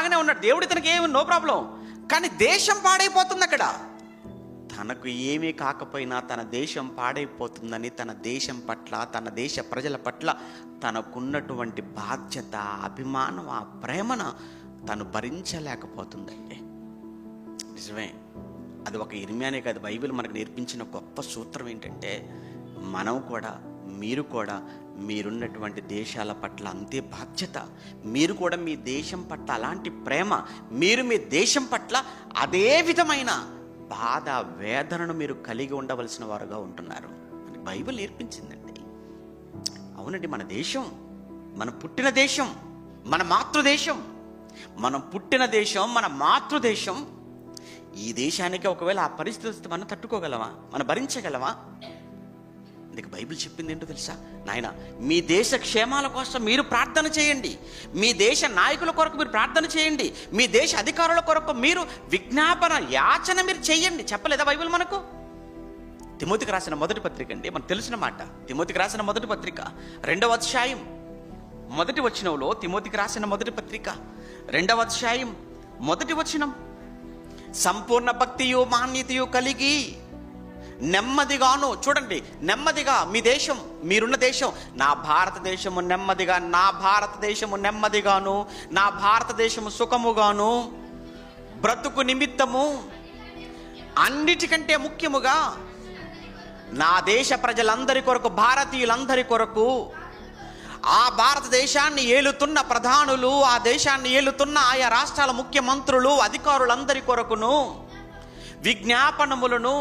బాగానే ఉన్నాడు, దేవుడు ఇతనికి ఏమి నో ప్రాబ్లం. కానీ దేశం పాడైపోతుంది అక్కడ. తనకు ఏమీ కాకపోయినా తన దేశం పాడైపోతుందని తన దేశం పట్ల, తన దేశ ప్రజల పట్ల తనకున్నటువంటి బాధ్యత, అభిమానం, ఆ ప్రేమను తను భరించలేకపోతుందండి. నిజమే, అది ఒక ఇర్మియానే కాదు, బైబిల్ మనకు నేర్పించిన గొప్ప సూత్రం ఏంటంటే, మనం కూడా, మీరు కూడా మీరున్నటువంటి దేశాల పట్ల అంతే బాధ్యత. మీరు కూడా మీ దేశం పట్ల అలాంటి ప్రేమ, మీరు మీ దేశం పట్ల అదే విధమైన బాధ, వేదనను మీరు కలిగి ఉండవలసిన వారుగా ఉంటున్నారు అని బైబిల్ నేర్పించిందండి. అవునండి, మన దేశం, మనం పుట్టిన దేశం, మన మాతృదేశం, మనం పుట్టిన దేశం, మన మాతృదేశం. ఈ దేశానికి ఒకవేళ ఆ పరిస్థితి మనం తట్టుకోగలమా, మనం భరించగలమా? అందుకే బైబిల్ చెప్పింది ఏంటో తెలుసా? నాయన, మీ దేశ క్షేమాల కోసం మీరు ప్రార్థన చేయండి, మీ దేశ నాయకుల కొరకు మీరు ప్రార్థన చేయండి, మీ దేశ అధికారుల కొరకు మీరు విజ్ఞాపన, యాచన మీరు చేయండి. చెప్పలేదా బైబిల్ మనకు? తిమోతికి రాసిన మొదటి పత్రిక అండి, మనకు తెలిసిన మాట. తిమోతికి రాసిన మొదటి పత్రిక 2వ అధ్యాయం 1వ వచనంలో, తిమోతికి రాసిన మొదటి పత్రిక 2వ అధ్యాయం 1వ వచనం, సంపూర్ణ భక్తియు మాన్యతయు కలిగి నెమ్మదిగాను, చూడండి, నెమ్మదిగా, మీ దేశం, మీరున్న దేశం, నా భారతదేశము నెమ్మదిగా, నా భారతదేశము నెమ్మదిగాను, నా భారతదేశము సుఖముగాను బ్రతుకు నిమిత్తము, అన్నిటికంటే ముఖ్యముగా నా దేశ ప్రజలందరి కొరకు, భారతీయులందరి కొరకు, ఆ భారతదేశాన్ని ఏలుతున్న ప్రధానులు, ఆ దేశాన్ని ఏలుతున్న ఆయా రాష్ట్రాల ముఖ్యమంత్రులు, అధికారులందరి కొరకును విజ్ఞాపనములను,